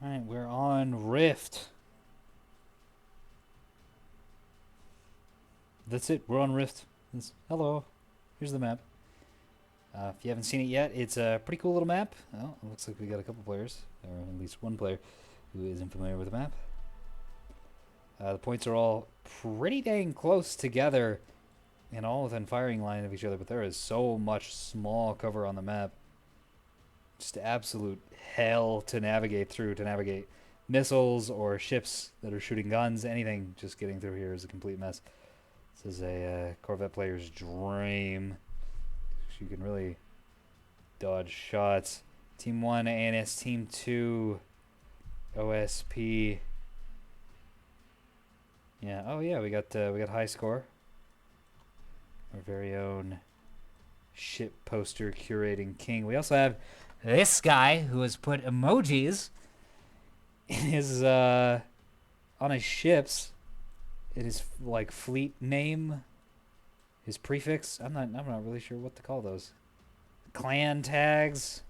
Alright, we're on Rift. That's it, we're on Rift. Hello, here's the map. If you haven't seen it yet, it's a pretty cool little map. Oh, it looks like we got a couple players, or at least one player who isn't familiar with the map. The points are all pretty dang close together and all within firing line of each other, but there is so much small cover on the map. Just absolute hell to navigate through, to navigate missiles or ships that are shooting guns, anything. Just getting through here is a complete mess. This is a Corvette player's dream. You can really dodge shots. Team 1 ANS, Team 2 OSP. Yeah, oh yeah, we got high score. Our very own ship poster curating king. We also have this guy who has put emojis in his on his ships. It is like fleet name, his prefix. I'm not really sure what to call those. Clan tags.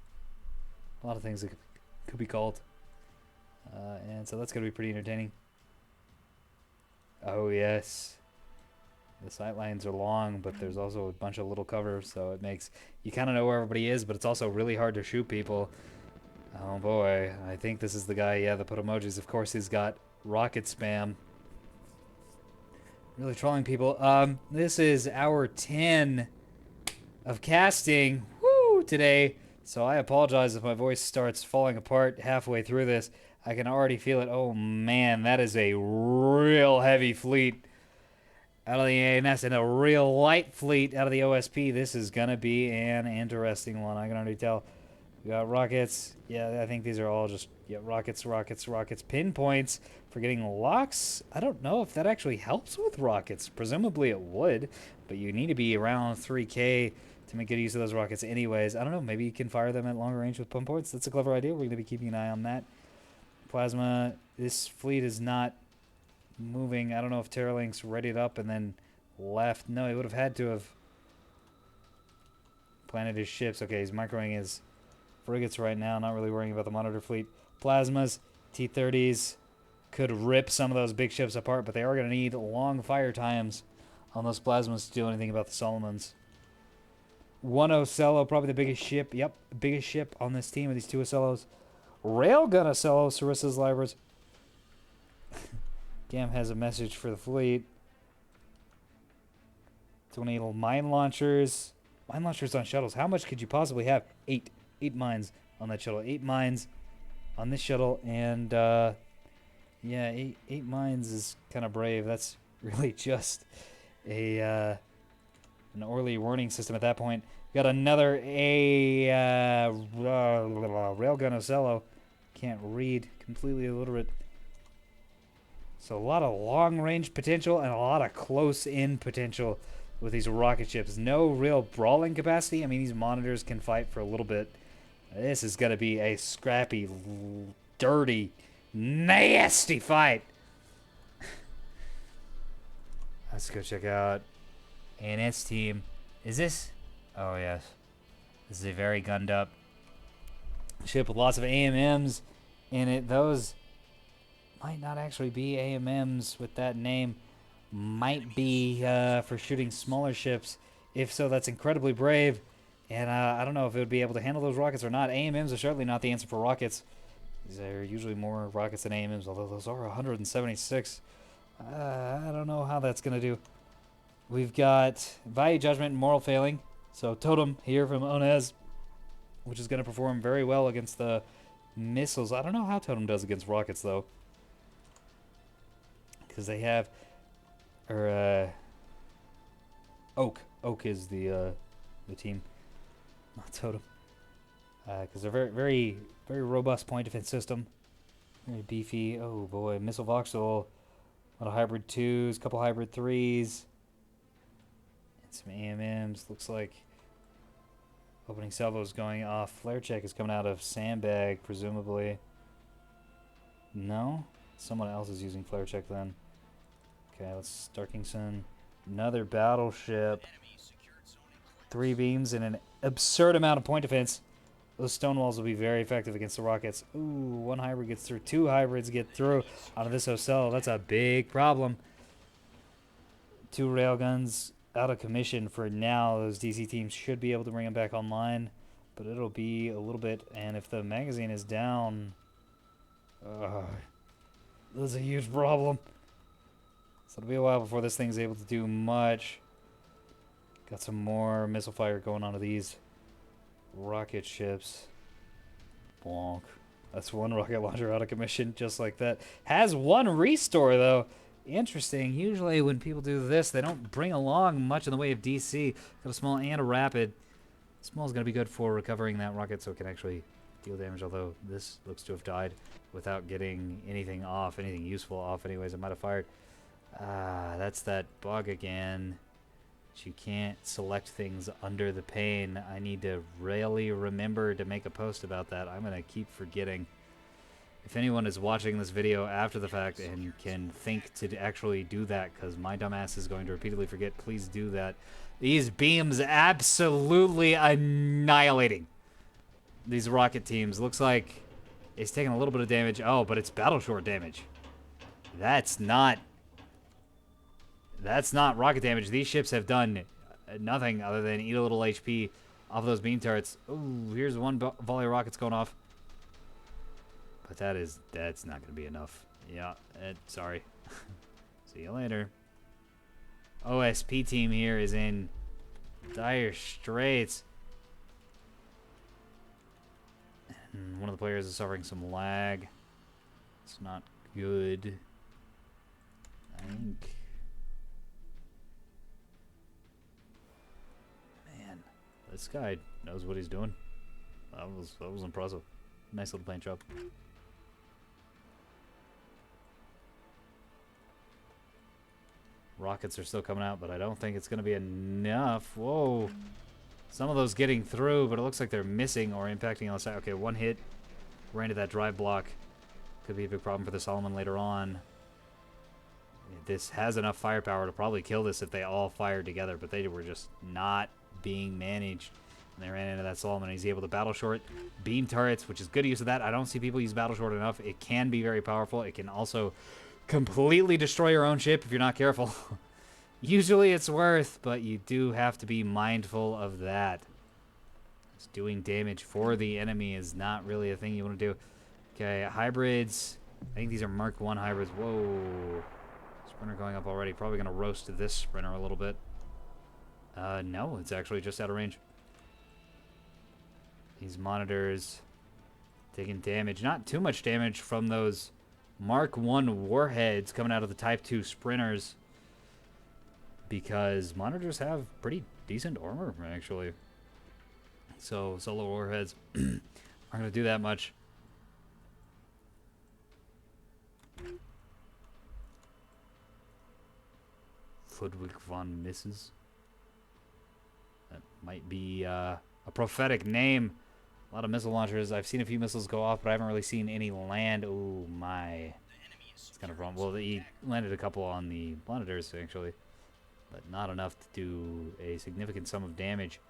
A lot of things that could be called. And so that's gonna be pretty entertaining. Oh yes. The sight lines are long, but there's also a bunch of little covers, so it makes you kind of know where everybody is, but it's also really hard to shoot people. Oh boy, I think this is the guy, yeah, that put emojis. Of course, he's got rocket spam. Really trolling people. This is hour 10 of casting, woo, today. So I apologize if my voice starts falling apart halfway through this. I can already feel it. Oh man, that is a real heavy fleet out of the ANS and a real light fleet out of the OSP. This is gonna be an interesting one. I can already tell. We got rockets. Yeah, I think these are all just rockets, rockets, rockets. Pinpoints for getting locks. I don't know if that actually helps with rockets. Presumably it would, but you need to be around 3K to make good use of those rockets anyways. I don't know. Maybe you can fire them at longer range with pinpoints. That's a clever idea. We're going to be keeping an eye on that. Plasma. This fleet is not moving. I don't know if Terralink's readied up and then left. No, he would have had to have planted his ships. Okay, he's microing his frigates right now. Not really worrying about the monitor fleet. Plasmas, T-30s could rip some of those big ships apart, but they are going to need long fire times on those plasmas to do anything about the Solomons. 1 Ocello, probably the biggest ship. Yep, biggest ship on this team of these 2 Ocellos. Railgun Ocello, Sarissa's Libraries. Gam has a message for the fleet. 20 little mine launchers. Mine launchers on shuttles. How much could you possibly have? 8. 8 mines on that shuttle. 8 mines on this shuttle. And, yeah, 8 mines is kind of brave. That's really just a an early warning system at that point. Got another railgun Ocello. Can't read. Completely illiterate. So a lot of long-range potential and a lot of close-in potential with these rocket ships. No real brawling capacity. I mean, these monitors can fight for a little bit. This is going to be a scrappy, dirty, nasty fight. Let's go check out ANS team. Is this? Oh, yes. This is a very gunned up ship with lots of AMMs in it. Those might not actually be AMMs with that name. Might be for shooting smaller ships. If so, that's incredibly brave. And I don't know if it would be able to handle those rockets or not. AMMs are certainly not the answer for rockets. These are usually more rockets than AMMs, although those are 176. I don't know how that's going to do. We've got Value Judgment and Moral Failing. So Totem here from Onez, which is going to perform very well against the missiles. I don't know how Totem does against rockets, though. Because they have... Or, Oak. Oak is the team. Not Totem. Because they're very, very robust point defense system. Very beefy. Oh, boy. Missile Voxel. A lot of hybrid 2s, couple hybrid 3s. And some AMMs. Looks like opening salvos going off. Flare check is coming out of Sandbag, presumably. No? Someone else is using flare check then. Okay, let's Starkingson. Another battleship. 3 beams and an absurd amount of point defense. Those stone walls will be very effective against the rockets. Ooh, one hybrid gets through. Two hybrids get through out of this Ocel. That's a big problem. Two railguns out of commission for now. Those DC teams should be able to bring them back online, but it'll be a little bit. And if the magazine is down, that's a huge problem. So it'll be a while before this thing's able to do much. Got some more missile fire going on to these rocket ships. Bonk. That's one rocket launcher out of commission, just like that. Has one restore, though. Interesting. Usually when people do this, they don't bring along much in the way of DC. Got a small and a rapid. Small is going to be good for recovering that rocket so it can actually deal damage, although this looks to have died without getting anything off, anything useful off anyways. It might have fired. That's that bug again. You can't select things under the pane. I need to really remember to make a post about that. I'm going to keep forgetting. If anyone is watching this video after the fact and can think to actually do that, because my dumbass is going to repeatedly forget, please do that. These beams absolutely annihilating these rocket teams. Looks like it's taking a little bit of damage. Oh, but it's battle short damage. That's not rocket damage. These ships have done nothing other than eat a little HP off those beam turrets. Ooh, here's one volley of rockets going off. But that's not going to be enough. Yeah, sorry. See you later. OSP team here is in dire straits. And one of the players is suffering some lag. It's not good. I think... Man, this guy knows what he's doing. That was impressive. Nice little paint job. Rockets are still coming out, but I don't think it's going to be enough. Whoa. Some of those getting through, but it looks like they're missing or impacting on the side. Okay, one hit. Ran into that drive block. Could be a big problem for the Solomon later on. This has enough firepower to probably kill this if they all fired together, but they were just not being managed. And they ran into that Solomon. He's able to battle short beam turrets, which is good use of that. I don't see people use battle short enough. It can be very powerful. It can also completely destroy your own ship if you're not careful. Usually it's worth, but you do have to be mindful of that. Just doing damage for the enemy is not really a thing you want to do. Okay, hybrids. I think these are Mark 1 hybrids. Whoa. Sprinter going up already. Probably going to roast this sprinter a little bit. No, it's actually just out of range. These monitors taking damage. Not too much damage from those Mark 1 warheads coming out of the Type 2 sprinters, because monitors have pretty decent armor, actually. So solo warheads aren't going to do that much. Ludwig von Misses. That might be a prophetic name. A lot of missile launchers. I've seen a few missiles go off, but I haven't really seen any land. Oh my. It's kind of wrong. Well, he landed a couple on the monitors, actually, but not enough to do a significant sum of damage.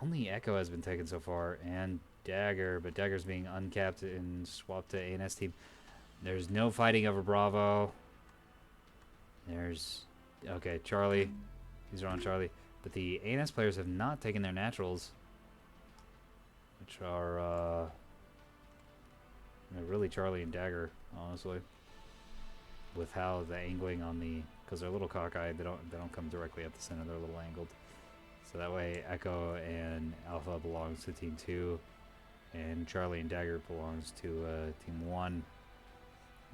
Only Echo has been taken so far, and Dagger, but Dagger's being uncapped and swapped to ANS team. There's no fighting over Bravo. There's... Okay, Charlie. These are on Charlie. But the ANS players have not taken their naturals, which are really Charlie and Dagger, honestly. With how the angling on the... Because they're a little cockeyed, they don't come directly at the center, they're a little angled. So that way Echo and Alpha belongs to Team 2, and Charlie and Dagger belongs to Team 1.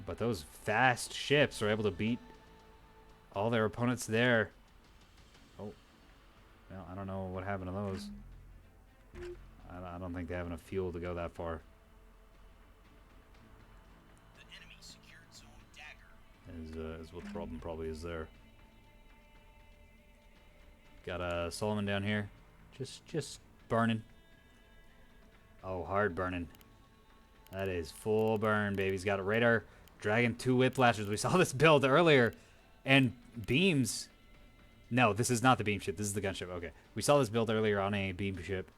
But those fast ships are able to beat all their opponents there. Oh. Well, I don't know what happened to those. I don't think they have enough fuel to go that far. The enemy secured zone Dagger. Is what the problem probably is there. Got a Solomon down here. Just burning. Oh, hard burning. That is full burn, baby. He's got a radar. Dragon 2 whiplashers. We saw this build earlier. And beams. No, this is not the beam ship. This is the gunship. Okay. We saw this build earlier on a beam ship.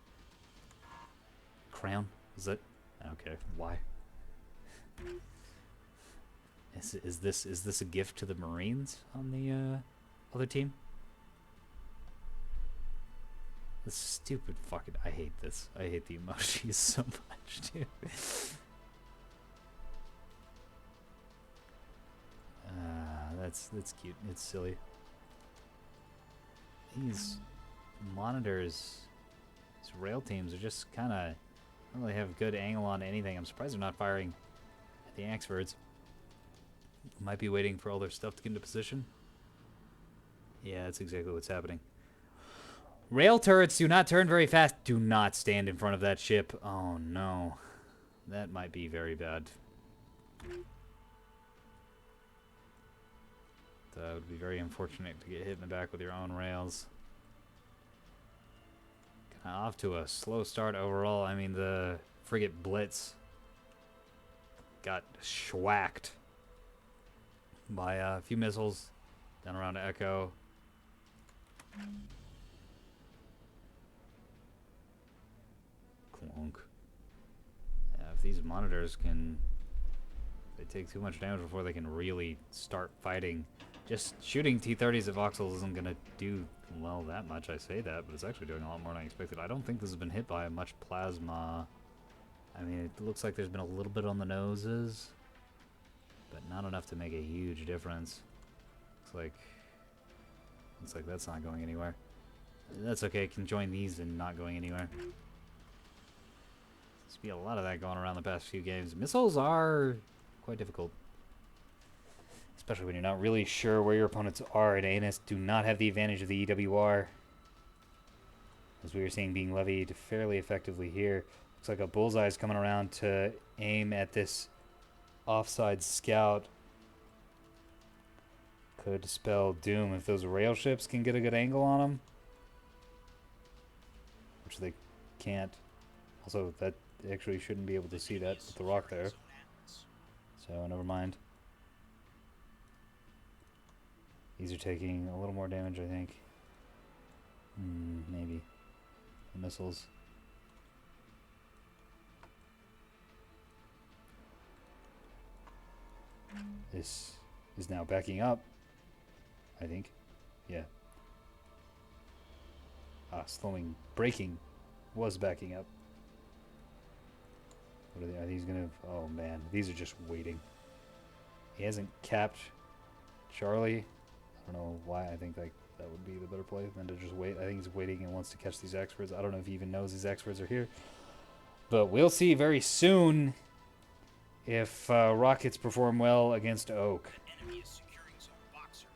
crown? Is it? Okay, why? Is this a gift to the Marines on the other team? This stupid fucking... I hate this. I hate the emojis so much, dude. That's cute. It's silly. These monitors, these rail teams are just kind of don't really have good angle on anything. I'm surprised they're not firing at the Axfords. Might be waiting for all their stuff to get into position. Yeah, that's exactly what's happening. Rail turrets do not turn very fast. Do not stand in front of that ship. Oh no. That might be very bad. That would be very unfortunate to get hit in the back with your own rails. Kind of off to a slow start overall. I mean, the frigate Blitz got schwacked by a few missiles down around Echo. Clunk. Yeah, if these monitors can... They take too much damage before they can really start fighting. Just shooting T-30s at voxels isn't going to do, well, that much. I say that, but it's actually doing a lot more than I expected. I don't think this has been hit by much plasma. I mean, it looks like there's been a little bit on the noses, but not enough to make a huge difference. Looks like that's not going anywhere. That's okay. It can join these and not going anywhere. Seems to be a lot of that going around the past few games. Missiles are quite difficult. Especially when you're not really sure where your opponents are. And ANS do not have the advantage of the EWR. As we were seeing being levied fairly effectively here. Looks like a bullseye is coming around to aim at this offside scout. Could spell doom if those rail ships can get a good angle on them. Which they can't. Also, that actually shouldn't be able to see that with the rock there. So, never mind. These are taking a little more damage, I think. Maybe. The missiles. This is now backing up, I think. Yeah. Slowing, braking was backing up. What are they? Are these gonna? Oh man, these are just waiting. He hasn't capped Charlie. I don't know why. I think like that would be the better play than to just wait. I think he's waiting and wants to catch these experts. I don't know if he even knows these experts are here, but we'll see very soon if rockets perform well against Oak. Enemy is securing zone Boxer.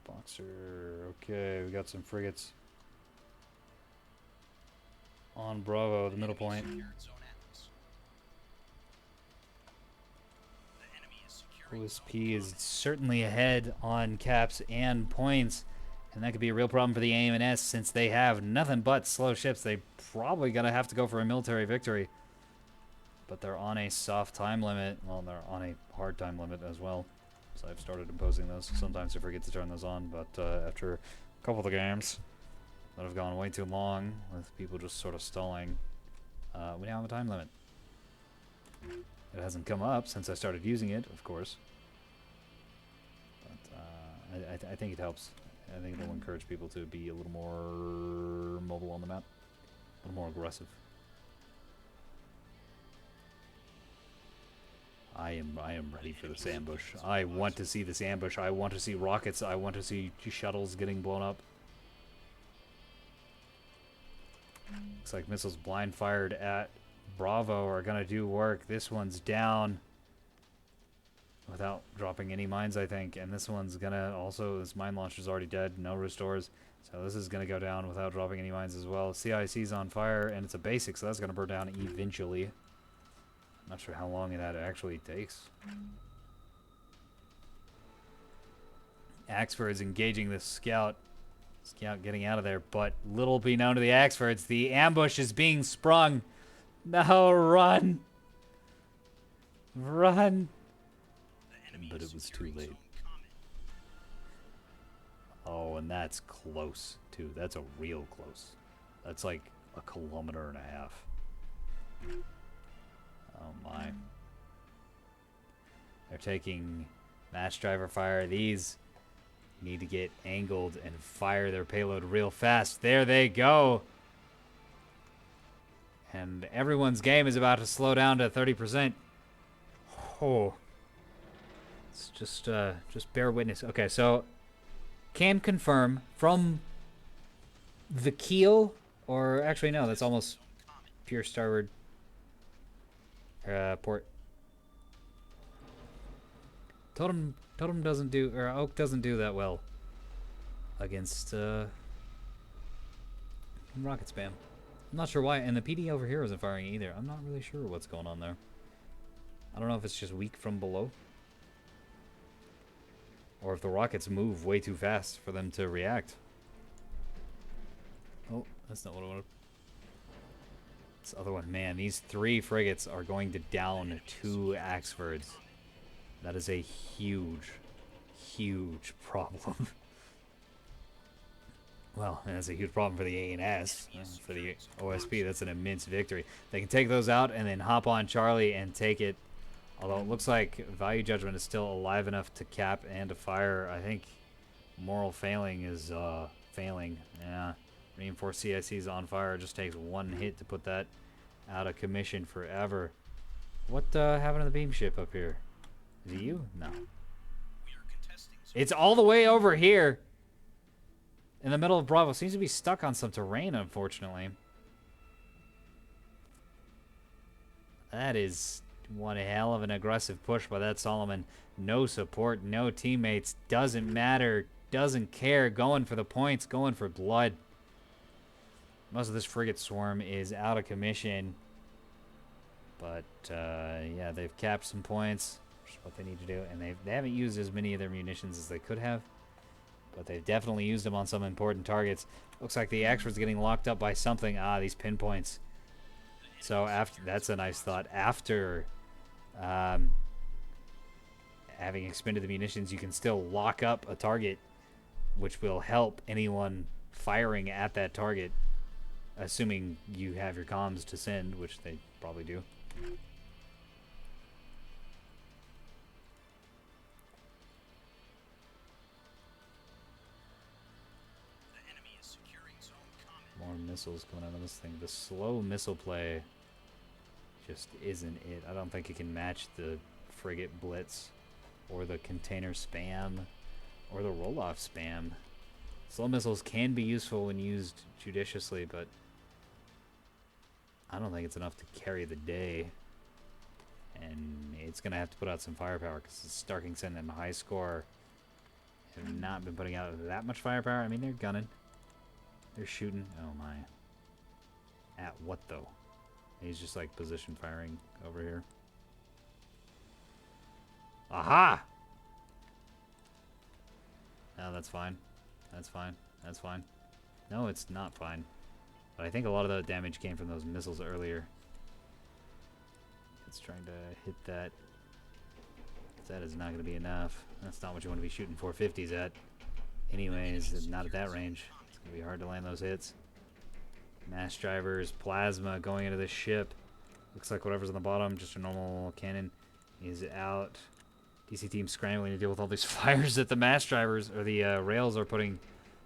Boxer. Okay, we got some frigates on Bravo, the middle point. OSP is certainly ahead on caps and points, and that could be a real problem for the AMNS since they have nothing but slow ships. They probably gonna have to go for a military victory, but they're on a soft time limit. Well, they're on a hard time limit as well, so I've started imposing those. Sometimes I forget to turn those on, but after a couple of the games that have gone way too long with people just sort of stalling, we now have a time limit. It hasn't come up since I started using it, of course. But I think it helps. I think it'll encourage people to be a little more mobile on the map. A little more aggressive. I am ready for this ambush. I want to see this ambush. I want to see rockets. I want to see shuttles getting blown up. Looks like missiles blind fired at Bravo are gonna do work. This one's down without dropping any mines, I think, and this one's gonna also, this mine launcher's already dead, no restores, so this is gonna go down without dropping any mines as well. CIC's on fire, and it's a basic, so that's gonna burn down eventually. I'm not sure how long that actually takes. Axford's engaging this scout. Scout getting out of there, but little be known to the Axfords, the ambush is being sprung. No, run! Run! But it was too late. Oh, and that's close, too. That's a real close. That's like a kilometer and a half. Oh my. They're taking mass driver fire. These need to get angled and fire their payload real fast. There they go. And everyone's game is about to slow down to 30%. Oh. It's just bear witness. Okay, so can confirm from the keel, or actually no, that's almost pure starboard port. Totem doesn't do, or Oak doesn't do that well against rocket spam. I'm not sure why, and the PD over here isn't firing either. I'm not really sure what's going on there. I don't know if it's just weak from below, or if the rockets move way too fast for them to react. Oh, that's not what I wanted. This other one, man, these 3 frigates are going to down 2 Axfords. That is a huge, huge problem. Well, that's a huge problem for the A&S. For the OSP, that's an immense victory. They can take those out and then hop on Charlie and take it. Although it looks like Value Judgment is still alive enough to cap and to fire. I think Moral Failing is failing. Yeah. Reinforced CIC's on fire. It just takes 1 hit to put that out of commission forever. What happened to the beam ship up here? Is it you? No. It's all the way over here in the middle of Bravo. Seems to be stuck on some terrain, unfortunately. That is one hell of an aggressive push by that Solomon. No support, no teammates. Doesn't matter. Doesn't care. Going for the points. Going for blood. Most of this frigate swarm is out of commission. But, yeah, they've capped some points, which is what they need to do. And they haven't used as many of their munitions as they could have. But they've definitely used them on some important targets. Looks like the Axford's getting locked up by something. Ah, these pinpoints. So, after that's a nice thought. After having expended the munitions, you can still lock up a target, which will help anyone firing at that target. Assuming you have your comms to send, which they probably do. More missiles coming out of this thing. The slow missile play just isn't it. I don't think it can match the frigate blitz or the container spam or the roll-off spam. Slow missiles can be useful when used judiciously, but I don't think it's enough to carry the day. And it's going to have to put out some firepower because Starkington and High Score have not been putting out that much firepower. I mean, they're gunning. They're shooting. Oh, my. At what, though? He's just, like, position firing over here. Aha! No, that's fine. That's fine. That's fine. No, it's not fine. But I think a lot of the damage came from those missiles earlier. It's trying to hit that. That is not going to be enough. That's not what you want to be shooting 450s at. Anyways, not at that range. It's going to be hard to land those hits. Mass drivers, plasma going into the ship. Looks like whatever's on the bottom, just a normal cannon, is out. DC team scrambling to deal with all these fires that the mass drivers, or the rails are putting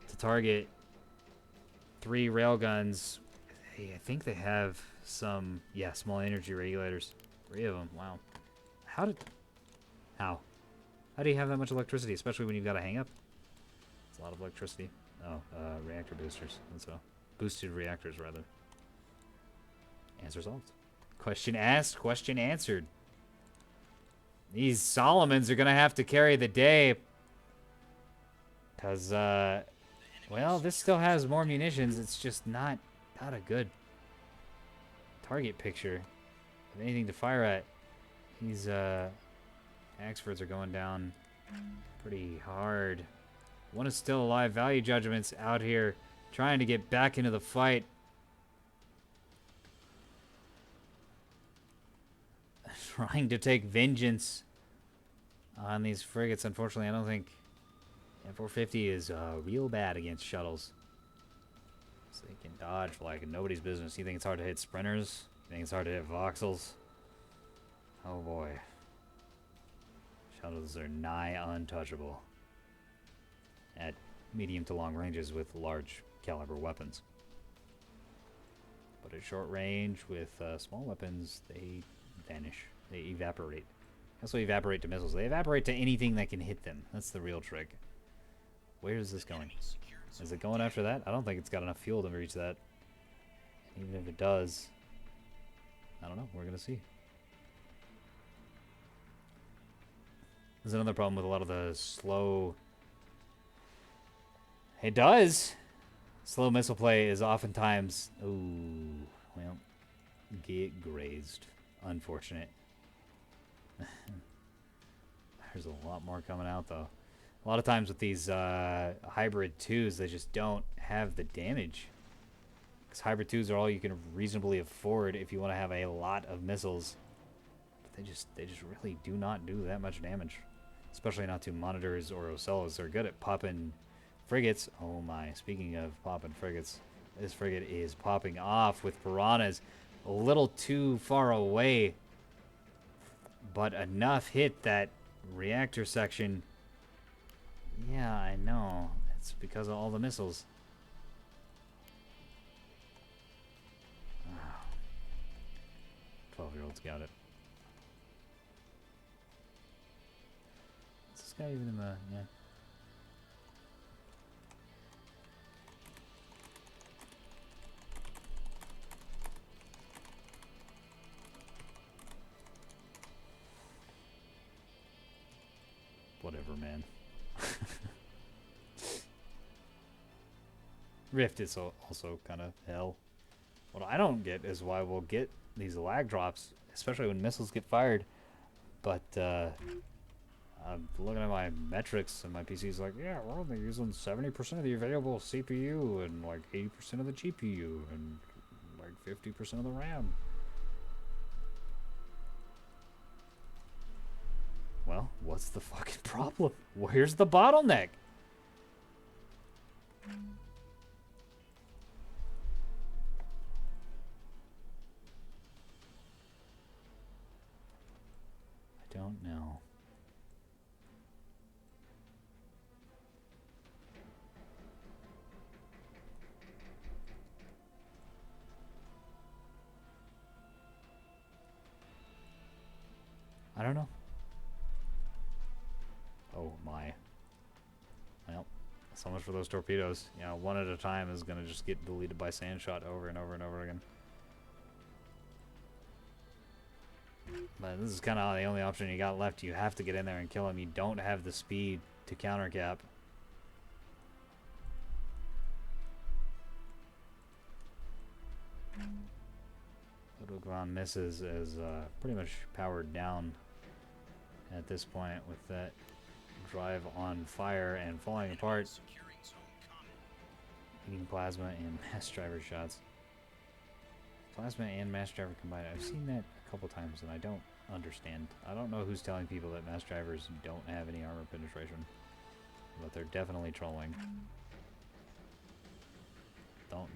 to target. 3 railguns. Hey, I think they have some, yeah, small energy regulators. 3 of them. Wow. How do you have that much electricity, especially when you've got a hang up? It's a lot of electricity. Oh, reactor boosters. That's all. Boosted reactors, rather. Answer solved. Question asked, question answered. These Solomons are going to have to carry the day. Because, well, this still has more munitions. It's just not a good target picture of anything to fire at. These, Axfords are going down pretty hard. One is still alive. Value Judgment's out here trying to get back into the fight. Trying to take vengeance on these frigates. Unfortunately, I don't think M450 is real bad against shuttles. So they can dodge like nobody's business. You think it's hard to hit sprinters? think it's hard to hit voxels? Oh boy. Shuttles are nigh untouchable at medium to long ranges with large caliber weapons. But at short range with small weapons, they vanish. They evaporate. That's what evaporate to missiles. They evaporate to anything that can hit them. That's the real trick. Where is this going? Is it going after that? I don't think it's got enough fuel to reach that. Even if it does, I don't know. We're going to see. There's another problem with a lot of the slow... It does! Slow missile play is oftentimes... Ooh, well, get grazed. Unfortunate. There's a lot more coming out, though. A lot of times with these hybrid 2s, they just don't have the damage. Because hybrid 2s are all you can reasonably afford if you want to have a lot of missiles. But they just really do not do that much damage. Especially not to monitors or Ocellos. They're good at popping frigates. Oh my, speaking of popping frigates, this frigate is popping off with piranhas a little too far away. But enough hit that reactor section. Yeah, I know. It's because of all the missiles. 12-year-olds got it. Is this guy even in the... Yeah. Whatever, man. Rift is also kind of hell. What I don't get is why we'll get these lag drops, especially when missiles get fired. But I'm looking at my metrics, and my PC's like, yeah, we're only using 70% of the available CPU and like 80% of the GPU and like 50% of the RAM. Well, what's the fucking problem? Where's the bottleneck? I don't know. I don't know. Oh my. Well, so much for those torpedoes. You know, one at a time is gonna just get deleted by Sandshot over and over and over again. But this is kind of the only option you got left. You have to get in there and kill him. You don't have the speed to countercap. Otogron misses is pretty much powered down at this point with that drive on fire and falling apart. Eating plasma and mass driver shots. Plasma and mass driver combined. I've seen that a couple times and I don't understand. I don't know who's telling people that mass drivers don't have any armor penetration. But they're definitely trolling.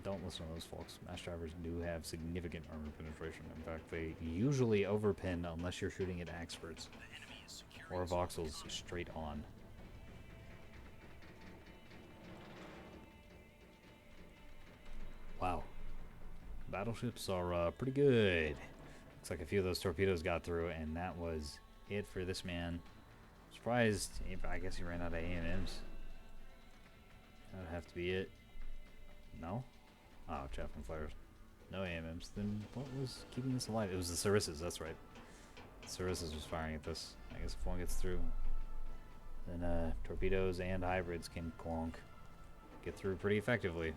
Don't listen to those folks. Mass drivers do have significant armor penetration. In fact, they usually overpin unless you're shooting at experts. Or voxels straight on. Wow. Battleships are pretty good. Looks like a few of those torpedoes got through, and that was it for this man. Surprised, I guess he ran out of AMMs. That would have to be it. No? Oh, Chaplain flares. No AMMs. Then what was keeping this alive? It was the Sarisses, that's right. Sarisses was firing at this. I guess if one gets through, then torpedoes and hybrids can clonk. Get through pretty effectively.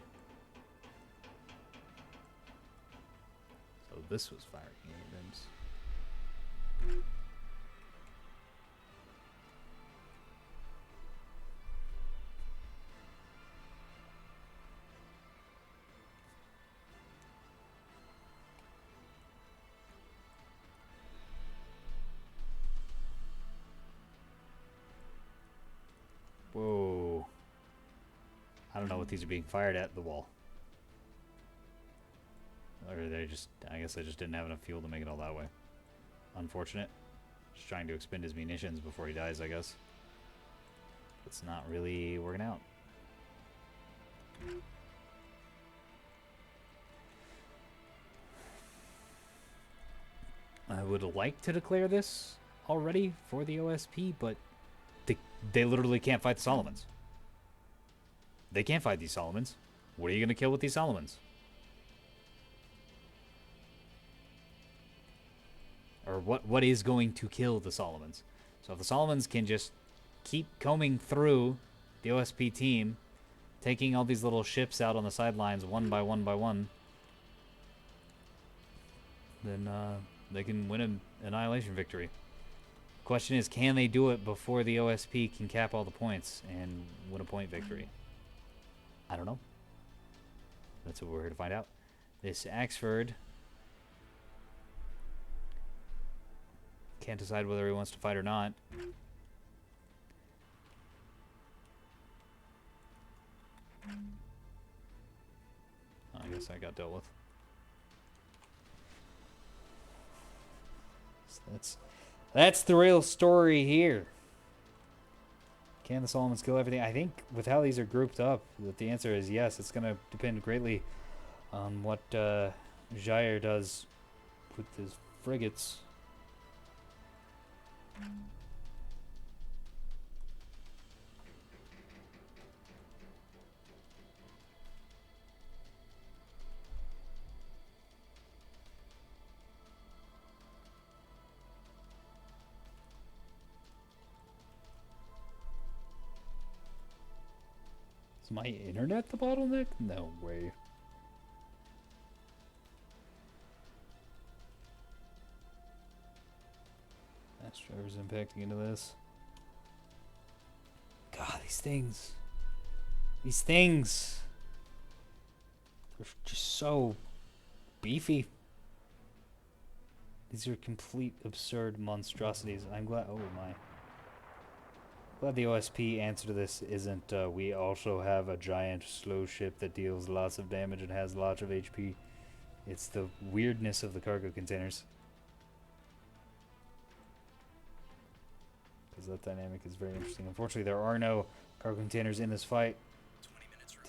So this was firing AMMs. Whoa. I don't know what these are being fired at, the wall. Or they just, I guess they just didn't have enough fuel to make it all that way. Unfortunate. Just trying to expend his munitions before he dies, I guess. It's not really working out. I would like to declare this already for the OSP, but they literally can't fight the Solomons. They can't fight these Solomons. What are you going to kill with these Solomons? Or what is going to kill the Solomons? So if the Solomons can just keep combing through the OSP team, taking all these little ships out on the sidelines one by one by one, then they can win an annihilation victory. Question is, can they do it before the OSP can cap all the points and win a point victory? I don't know. That's what we're here to find out. This Axford can't decide whether he wants to fight or not. I guess I got dealt with. So that's the real story here. Can the Solomons kill everything? I think with how these are grouped up, that the answer is yes. It's going to depend greatly on what Jair does with his frigates. Is my internet the bottleneck? No way. Mass drivers impacting into this. God, these things. These things. They're just so beefy. These are complete absurd monstrosities. I'm glad. Oh my. Glad the OSP answer to this isn't we also have a giant slow ship that deals lots of damage and has lots of HP. It's the weirdness of the cargo containers. Because that dynamic is very interesting. Unfortunately, there are no cargo containers in this fight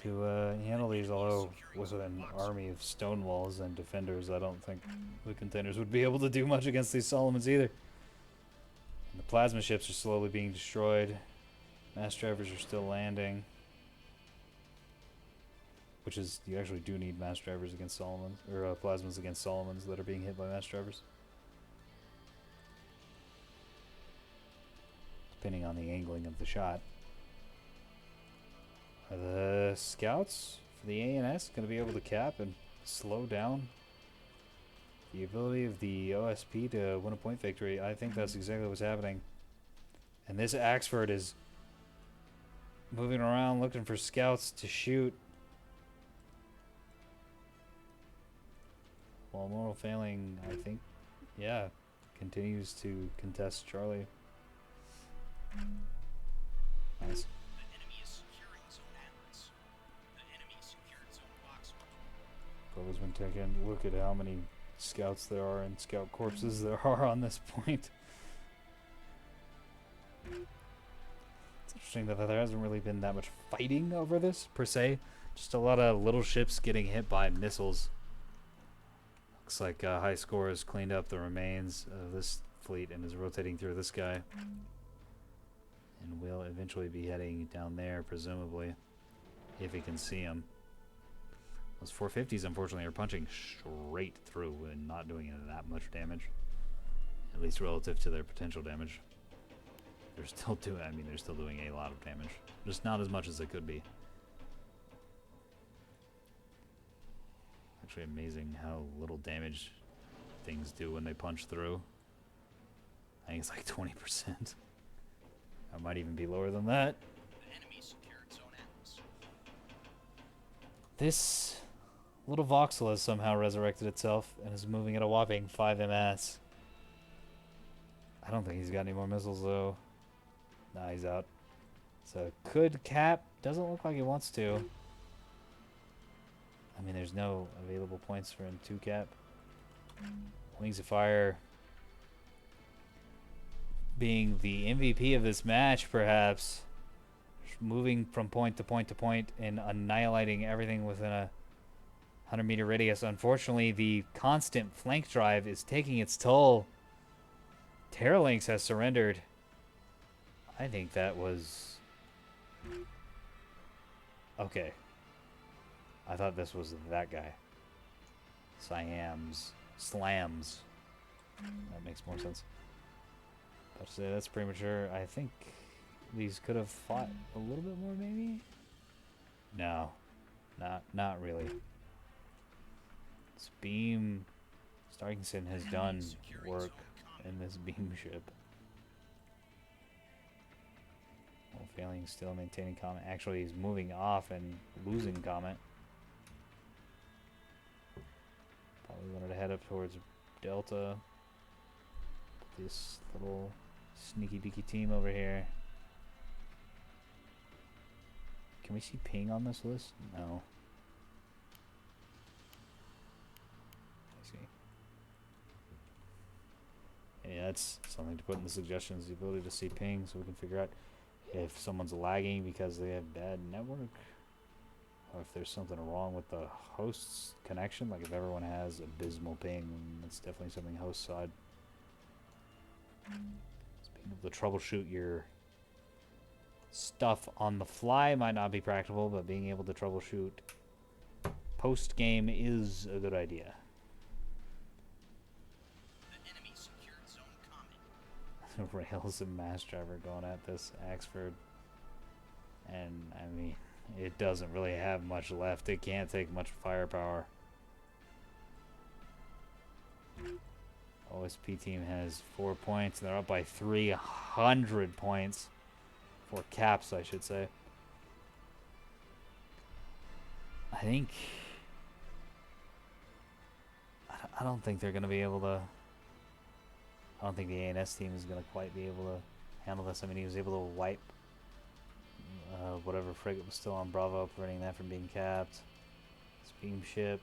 to handle these, although with an army of stone walls and defenders, I don't think the containers would be able to do much against these Solomons either. The plasma ships are slowly being destroyed. Mass drivers are still landing. Which is, you actually do need mass drivers against Solomons, or plasmas against Solomons that are being hit by mass drivers. Depending on the angling of the shot. Are the scouts for the ANS going to be able to cap and slow down the ability of the OSP to win a point victory? I think that's exactly what's happening. And this Axford is moving around looking for scouts to shoot. While Moral Failing, I think, yeah, continues to contest Charlie. Nice. The enemy is securing Zone Atlas. The enemy secured Zone Boxer. Brother's been taken. Look at how many scouts there are and scout corpses there are on this point. It's interesting that there hasn't really been that much fighting over this, per se. Just a lot of little ships getting hit by missiles. Looks like High Score has cleaned up the remains of this fleet and is rotating through this guy. And will eventually be heading down there, presumably, if he can see him. Those 450s, unfortunately, are punching straight through and not doing that much damage. At least relative to their potential damage. They're still doing, I mean, they're still doing a lot of damage. Just not as much as they could be. Actually amazing how little damage things do when they punch through. I think it's like 20%. I might even be lower than that. The enemy secured Zone Atlas. This little voxel has somehow resurrected itself and is moving at a whopping 5 ms. I don't think he's got any more missiles though. Nah, he's out. So could cap. Doesn't look like he wants to. I mean, there's no available points for him 2-cap. Wings of Fire being the MVP of this match, perhaps. Moving from point to point to point and annihilating everything within a 100-meter radius. Unfortunately, the constant flank drive is taking its toll. Terralinx has surrendered. I think that was... Okay. I thought this was that guy. Slams. That makes more sense. But say that's premature. I think these could have fought a little bit more, maybe? No. Not really. This beam... Starkingson has done work in this beam ship. While failing still maintaining Comet. Actually, he's moving off and losing Comet. Probably wanted to head up towards Delta. This little sneaky deaky team over here. Can we see ping on this list? No. I see. Yeah, that's something to put in the suggestions, the ability to see ping so we can figure out if someone's lagging because they have bad network. Or if there's something wrong with the host's connection. Like if everyone has abysmal ping, that's definitely something host side. Being able to troubleshoot your stuff on the fly might not be practical, but being able to troubleshoot post game is a good idea. The enemy secured zone Comet. Rails and Mass Driver going at this Axford, and I mean it doesn't really have much left. It can't take much firepower. OSP team has 4 points, and they're up by 300 points. 4 caps, I should say. I think... I don't think they're going to be able to... I don't think the ANS team is going to quite be able to handle this. I mean, he was able to wipe whatever frigate was still on Bravo, preventing that from being capped. This beam ship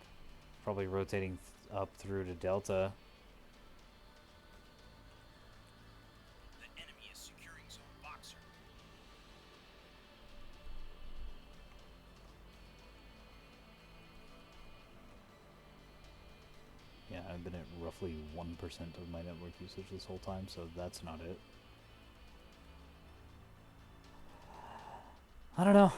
probably rotating up through to Delta. The enemy is securing zone Boxer. Yeah, I've been at roughly 1% of my network usage this whole time, so that's not it. I don't know.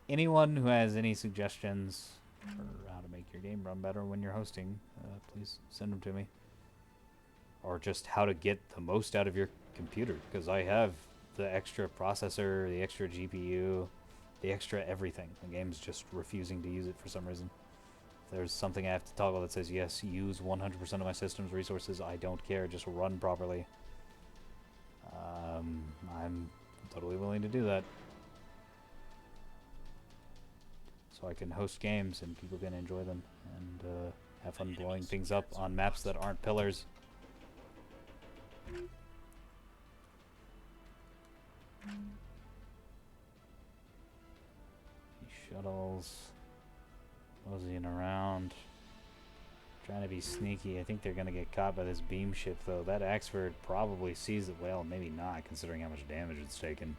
Anyone who has any suggestions for how to make your game run better when you're hosting, please send them to me. Or just how to get the most out of your computer, because I have the extra processor, the extra GPU, the extra everything. The game's just refusing to use it for some reason. If there's something I have to toggle that says, yes, use 100% of my system's resources, I don't care, just run properly. I'm totally willing to do that. So I can host games and people can enjoy them and have fun blowing things up on maps that aren't pillars. Shuttles moseying around, trying to be sneaky. I think they're gonna get caught by this beam ship though. That Axford probably sees it. Well, maybe not, considering how much damage it's taken.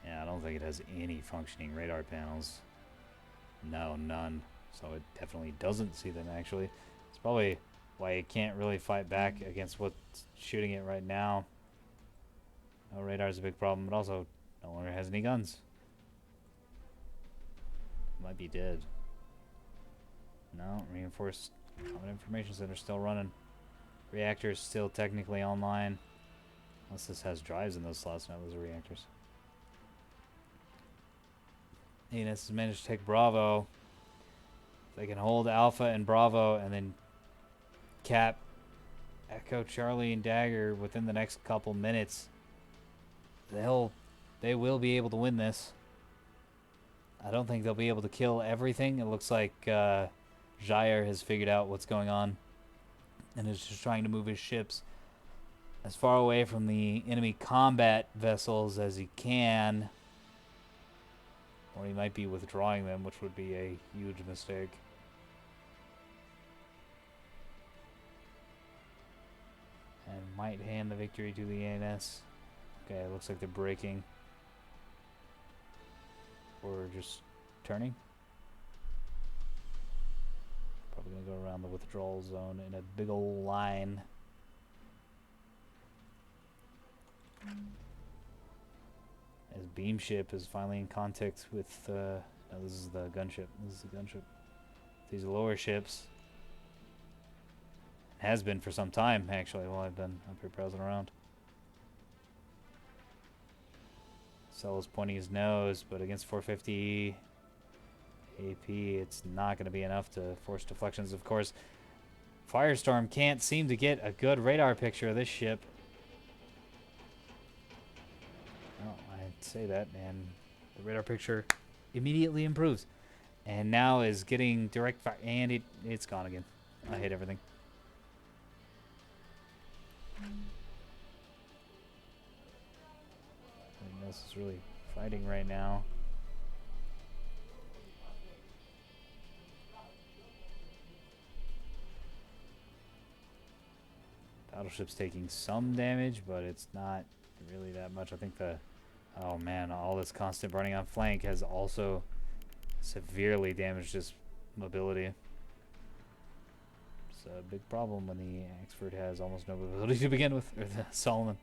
Yeah, I don't think it has any functioning radar panels. No, none. So it definitely doesn't see them, actually. It's probably why it can't really fight back against what's shooting it right now. No radar's a big problem, but also no longer has any guns. Might be dead. No, reinforced Common Information Center still running. Reactors still technically online. Unless this has drives in those slots, now those are reactors. ANS has managed to take Bravo. They can hold Alpha and Bravo and then cap Echo, Charlie, and Dagger within the next couple minutes. They will be able to win this. I don't think they'll be able to kill everything. It looks like Jair has figured out what's going on and is just trying to move his ships as far away from the enemy combat vessels as he can. Or he might be withdrawing them, which would be a huge mistake. And might hand the victory to the ANS. Okay, it looks like they're breaking. Or just turning. Probably going to go around the withdrawal zone in a big old line. As Beam Ship is finally in contact with, no, this is the gunship. This is the gunship. These lower ships. Has been for some time, actually, while I've been up here browsing around. Celo's pointing his nose, but against 450 AP, it's not going to be enough to force deflections. Of course, Firestorm can't seem to get a good radar picture of this ship. Well, I'd say that, and the radar picture immediately improves. And now is getting direct fire, and it's gone again. I hate everything. This is really fighting right now. Battleship's taking some damage, but it's not really that much. I think the... Oh man, all this constant burning on flank has also severely damaged his mobility. It's a big problem when the expert has almost no mobility to begin with, or the Solomon.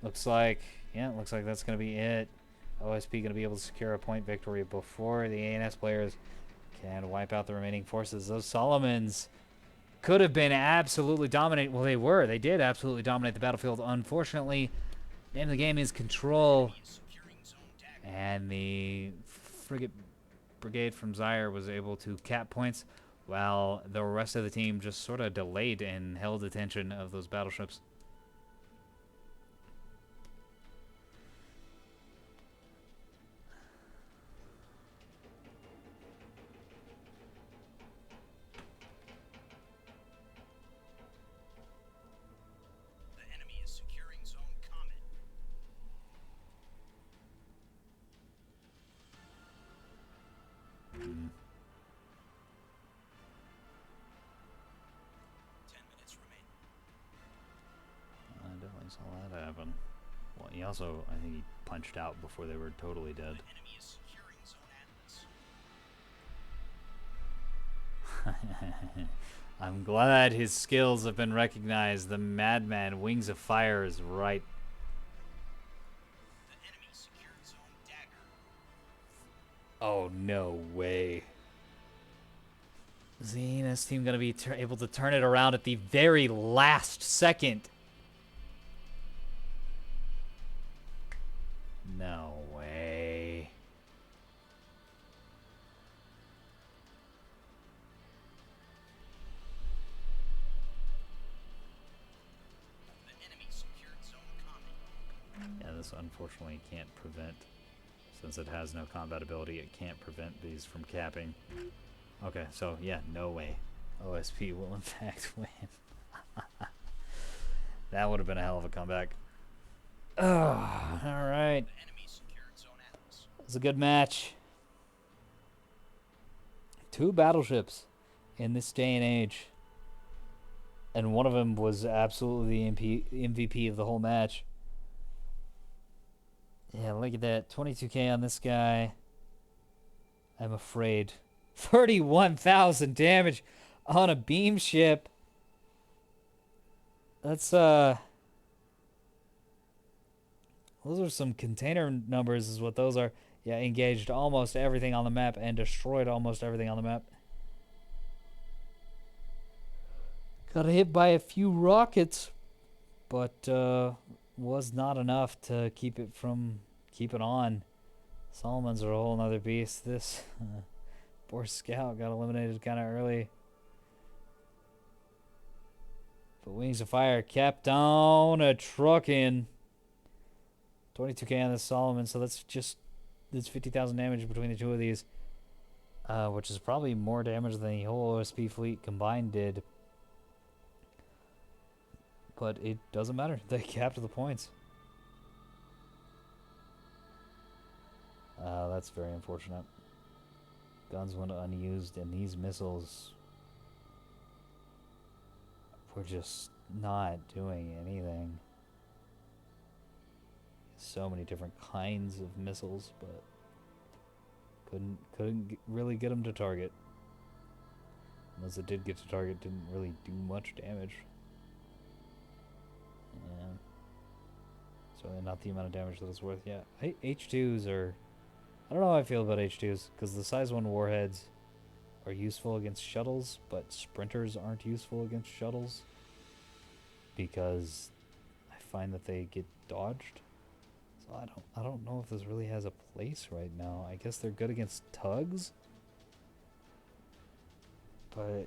Looks like that's going to be it. OSP going to be able to secure a point victory before the ANS players can wipe out the remaining forces. Those Solomons could have been absolutely dominant. Well, they were. They did absolutely dominate the battlefield. Unfortunately, the name of the game is control. And the frigate brigade from Zaire was able to cap points, while the rest of the team just sort of delayed and held attention of those battleships. Saw that happen. Well, he also, I think he punched out before they were totally dead. I'm glad his skills have been recognized. The Madman Wings of Fire is right. Oh, no way. Is the ANS team going to be able to turn it around at the very last second? No way. Yeah, this unfortunately can't prevent, since it has no combat ability, it can't prevent these from capping. Okay, so yeah, no way. OSP will in fact win. That would have been a hell of a comeback. Oh, all right. It was a good match. 2 battleships in this day and age. And one of them was absolutely the MVP of the whole match. Yeah, look at that. 22k on this guy. I'm afraid. 31,000 damage on a beam ship. That's, those are some container numbers is what those are. Yeah, engaged almost everything on the map and destroyed almost everything on the map. Got hit by a few rockets, but was not enough to keep it on. Solomons are a whole nother beast. This poor scout got eliminated kind of early. But Wings of Fire kept on a trucking. 22k on the Solomon, so that's 50,000 damage between the two of these. which is probably more damage than the whole OSP fleet combined did. But it doesn't matter. They capped the points. That's very unfortunate. Guns went unused, and these missiles were just not doing anything. So many different kinds of missiles, but couldn't really get them to target. Unless it did get to target, didn't really do much damage. Yeah. So not the amount of damage that it's worth. Yeah, H2s are. I don't know how I feel about H2s because the size 1 warheads are useful against shuttles, but sprinters aren't useful against shuttles because I find that they get dodged. So I don't know if this really has a place right now. I guess they're good against tugs, but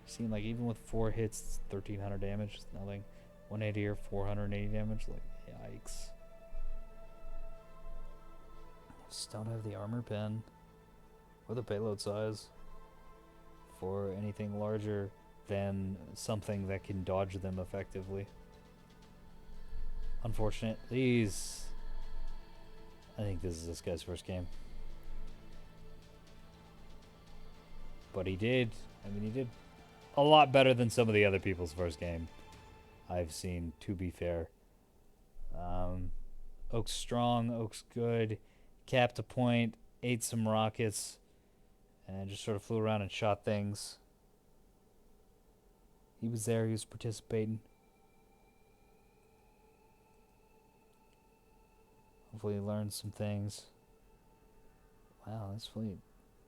seem like even with 4 hits, it's 1,300 damage. It's nothing. 180 or 480 damage. Like, yikes. Just don't have the armor pen or the payload size for anything larger than something that can dodge them effectively. Unfortunate. These. I think this is this guy's first game. But he did. I mean, he did a lot better than some of the other people's first game I've seen, to be fair. Oak's strong, Oak's good, capped a point, ate some rockets, and just sort of flew around and shot things. He was there, he was participating. Hopefully he learned some things. Wow, this fleet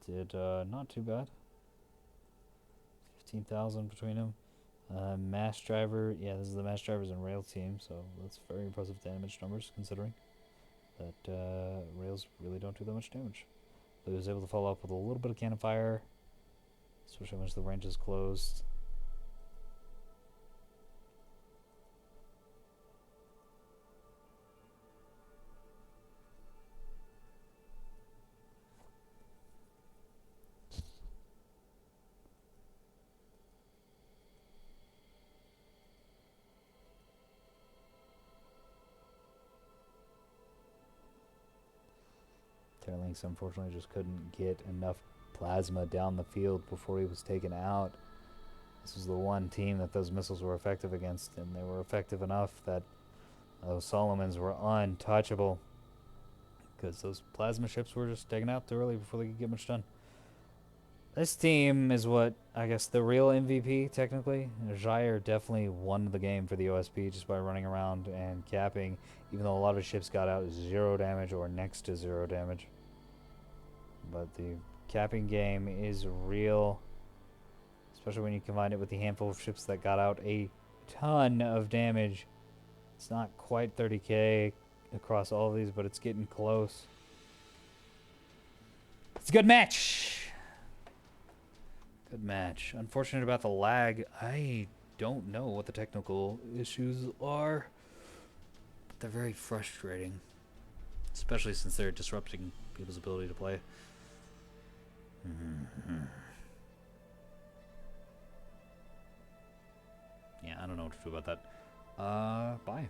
did not too bad. 15,000 between them. Mass driver, yeah, this is the mass drivers and rail team, so that's very impressive damage numbers considering that rails really don't do that much damage. But he was able to follow up with a little bit of cannon fire, especially once the range is closed. Terralinks unfortunately just couldn't get enough plasma down the field before he was taken out. This was the one team that those missiles were effective against, and they were effective enough that those Solomons were untouchable because those plasma ships were just taken out too early before they could get much done. This team is what, I guess, the real MVP, technically. Jair definitely won the game for the OSP just by running around and capping, even though a lot of his ships got out 0 damage or next to 0 damage. But the capping game is real, especially when you combine it with the handful of ships that got out a ton of damage. It's not quite 30k across all of these, but it's getting close. It's a good match. Good match. Unfortunate about the lag. I don't know what the technical issues are, but they're very frustrating, especially since they're disrupting people's ability to play. Yeah, I don't know what to do about that. Bye.